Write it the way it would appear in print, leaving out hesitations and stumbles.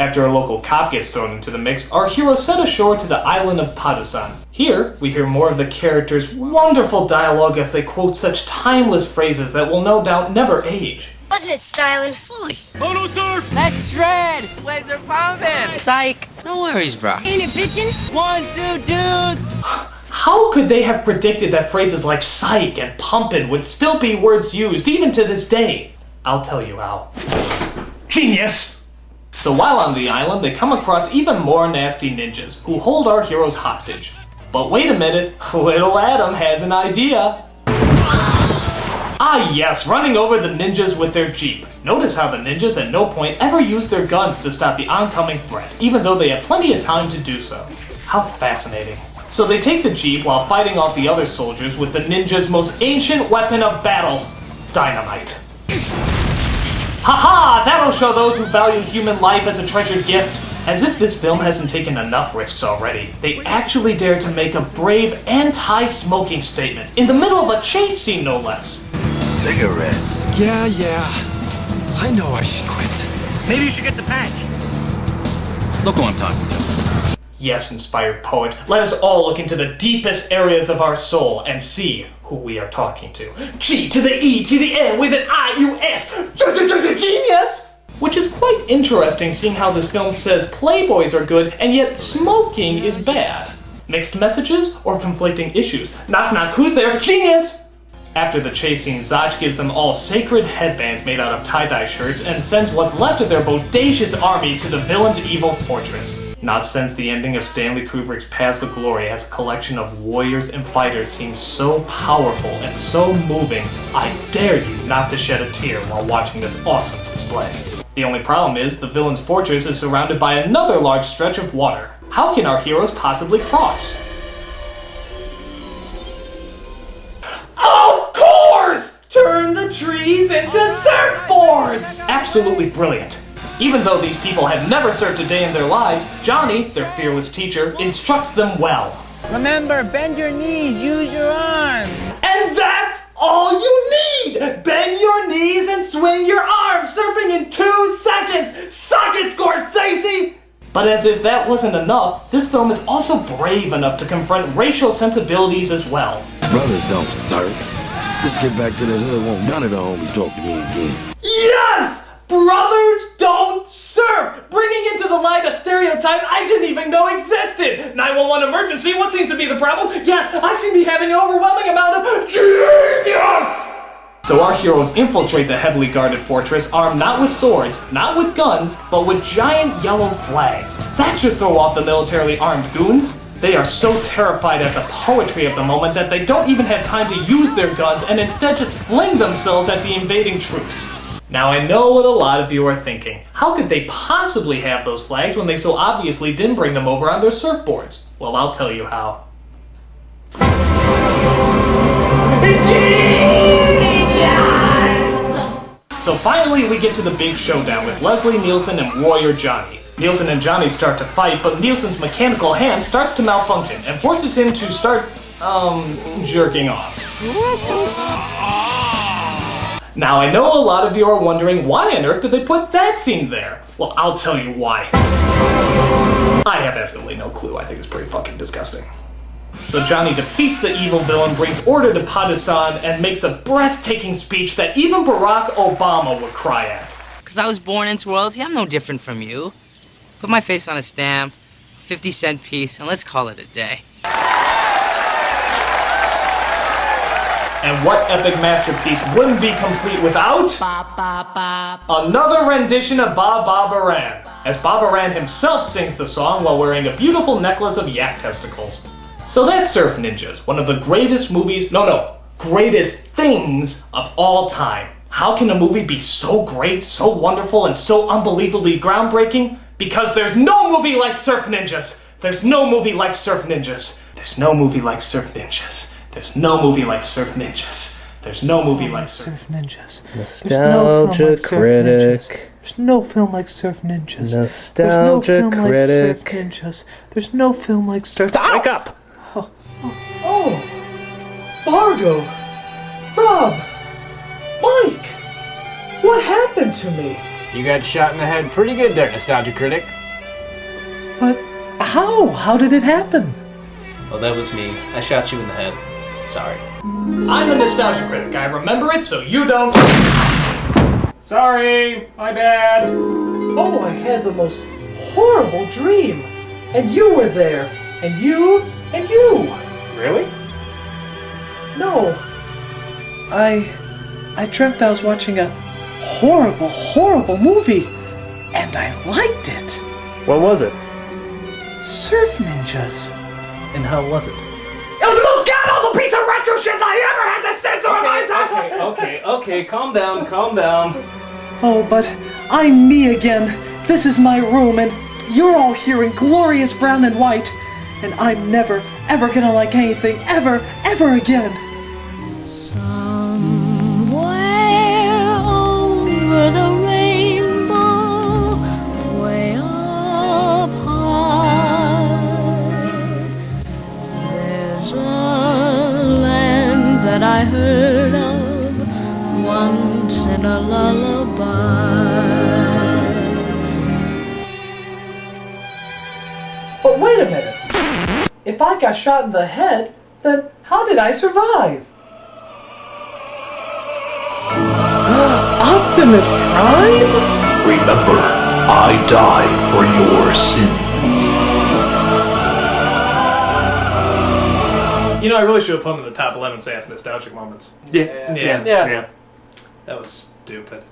After a local cop gets thrown into the mix, our heroes set ashore to the island of Padusan. Here, we hear more of the characters' wonderful dialogue as they quote such timeless phrases that will no doubt never age. Wasn't it styling? Fully. Photo surf! That's shred! Laser pumping! Psych! No worries, bro. Ain't it bitchin'? One, two, dudes! How could they have predicted that phrases like psych and pumpin' would still be words used even to this day? I'll tell you how. Genius! So while on the island, they come across even more nasty ninjas who hold our heroes hostage. But wait a minute, little Adam has an idea. Ah yes, running over the ninjas with their jeep. Notice how the ninjas at no point ever use their guns to stop the oncoming threat, even though they have plenty of time to do so. How fascinating. So they take the jeep while fighting off the other soldiers with the ninjas' most ancient weapon of battle, dynamite. Haha! That'll show those who value human life as a treasured gift. As if this film hasn't taken enough risks already, they actually dare to make a brave anti-smoking statement in the middle of a chase scene, no less. Cigarettes. Yeah. I know I should quit. Maybe you should get the patch. Look who I'm talking to. Yes, inspired poet, let us all look into the deepest areas of our soul and see who we are talking to. G to the E to the N with an I-U-S. Genius! Which is quite interesting seeing how this film says playboys are good and yet smoking is bad. Mixed messages or conflicting issues? Knock knock, who's there? Genius! After the chase scene, Zach gives them all sacred headbands made out of tie-dye shirts and sends what's left of their bodacious army to the villain's evil fortress. Not since the ending of Stanley Kubrick's Paths of Glory has a collection of warriors and fighters seemed so powerful and so moving, I dare you not to shed a tear while watching this awesome display. The only problem is, the villain's fortress is surrounded by another large stretch of water. How can our heroes possibly cross? Of course! Turn the trees into surfboards! Absolutely brilliant. Even though these people have never surfed a day in their lives, Johnny, their fearless teacher, instructs them well. Remember, bend your knees, use your arms. And that's all you need! Bend your knees and swing your arms, surfing in 2 seconds! Suck it, Scorsese! But as if that wasn't enough, this film is also brave enough to confront racial sensibilities as well. Brothers don't surf. Let's get back to the hood. Won't none of the homies talk to me again. Yes! Brothers don't surf! Bringing into the light a stereotype I didn't even know existed! 911 emergency, what seems to be the problem? Yes, I seem to be having an overwhelming amount of genius! So our heroes infiltrate the heavily guarded fortress, armed not with swords, not with guns, but with giant yellow flags. That should throw off the militarily armed goons. They are so terrified at the poetry of the moment that they don't even have time to use their guns and instead just fling themselves at the invading troops. Now I know what a lot of you are thinking. How could they possibly have those flags when they so obviously didn't bring them over on their surfboards? Well, I'll tell you how. So finally we get to the big showdown with Leslie Nielsen and Warrior Johnny. Nielsen and Johnny start to fight, but Nielsen's mechanical hand starts to malfunction and forces him to start, jerking off. Now, I know a lot of you are wondering why on earth did they put that scene there? Well, I'll tell you why. I have absolutely no clue. I think it's pretty fucking disgusting. So Johnny defeats the evil villain, brings order to Padusan, and makes a breathtaking speech that even Barack Obama would cry at. Because I was born into royalty, I'm no different from you. Put my face on a stamp, 50-cent piece, and let's call it a day. And what epic masterpiece wouldn't be complete without another rendition of Ba Ba Baran, as Ba Baran himself sings the song while wearing a beautiful necklace of yak testicles. So that's Surf Ninjas, one of the greatest movies, greatest things of all time. How can a movie be so great, so wonderful, and so unbelievably groundbreaking? Because there's no movie like Surf Ninjas. There's no movie like Surf Ninjas. There's no movie like Surf Ninjas. There's no movie like Surf Ninjas. There's no movie like Surf Ninjas. Nostalgia Critic. There's no film like Surf Ninjas. Nostalgia Critic. There's no film like Surf. Wake up! Oh! Margo! Rob! Mike! What happened to me? You got shot in the head pretty good there, Nostalgia Critic. But how? How did it happen? Well, that was me. I shot you in the head. Sorry. I'm the Nostalgia Critic. I remember it, so you don't. Sorry, my bad. Oh, I had the most horrible dream. And you were there. And you. And you. Really? No. I dreamt I was watching a horrible, horrible movie. And I liked it. What was it? Surf ninjas. And how was it? It was the most god-awful piece of retro shit that I ever had to sit through in my entire life! Okay, calm down, calm down. Oh, but I'm me again. This is my room, and you're all here in glorious brown and white. And I'm never, ever gonna like anything, ever, ever again. Somewhere over the rainbow, way up high, there's a land that I heard of once in a lullaby. But wait a minute. If I got shot in the head, then how did I survive? Optimus Prime? Remember, I died for your sins. You know, I really should have put him in the top 11 sass nostalgic moments. Yeah. Yeah. That was stupid.